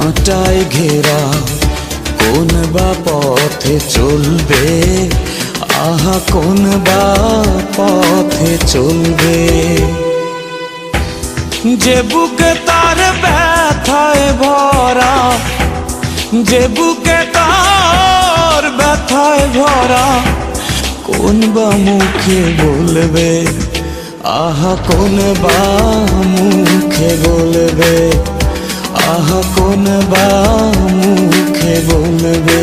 কাঁটায় ঘেরা কোন বা পথে চলবে, আহা কোন বা পথে চলবে। যে বুকে তার ব্যথায় ভরা, যে বুকে তার ব্যথায় ভরা, কোন বা মুখে বলবে, আহা কোন বা মুখে বলবে, আহা কোন বা মুখে বলবে।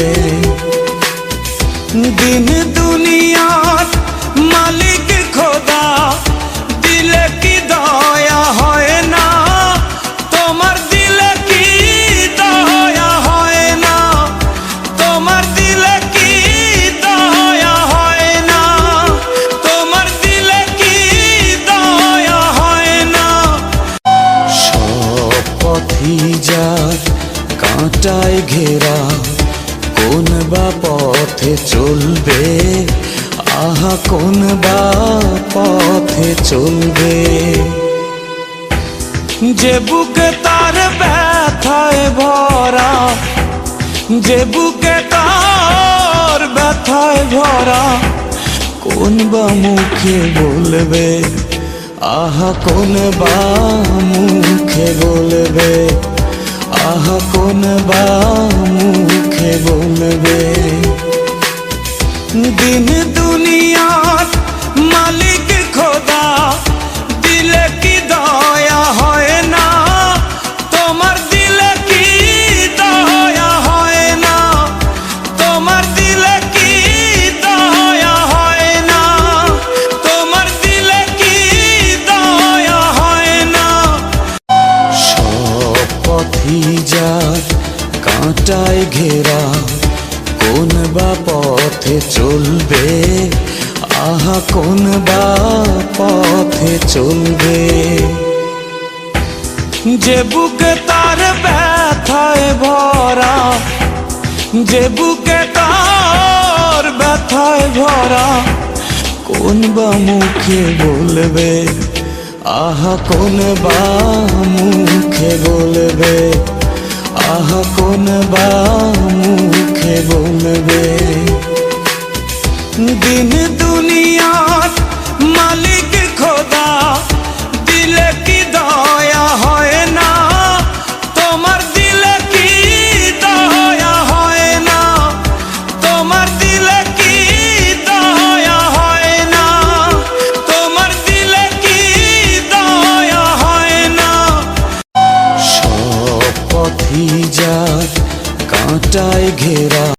দিন দুনিয়ার মালিক খোদা, দিলে কি দয়া হয় না? তোমার দিলে কি দয়া হয় না? তোমার দিলে কি দয়া হয় না? তোমার দিলে কি দয়া হয় না? সব পথই যার কাঁটায় ঘেরা, কোন বা পথে চলবে, আহা কোন বা পথে চলবে। যে বুকে তার ব্যথায় ভরা, যে বুকে তার ব্যথায় ভরা, কোন বা মুখে বলবে, আহা কোন বা মুখে বলবে, আহা কোন বা মুখে বলবে। দিন দুনিয়ার মালিক খোদা, দিলে কি দয়া হয় না? তোমার দিলে কি দয়া হয় না? তোমার দিলে কি দয়া হয় না? তোমার দিলে কি দয়া হয় না? সব পথই যার কাঁটায় ঘেরা, কোন বা পথে চলবে, আহা কোন বা পথে চলবে। যে বুকে তার ব্যথায় ভরা, যে বুকে তার ব্যথায় ভরা, কোন বা মুখে বলবে, আহা কোন বা মুখে বলবে, আহা কোন বা মুখে বলবে। দিন দুনিয়ার মালিক খোদা, দিলে কি দয়া হয় না? তোমার দিলে কি দয়া হয় না? তোমার দিলে কি দয়া হয় না? তোমার দিলে কি দয়া হয় না? সব পথই যার কাঁটায় ঘেরা।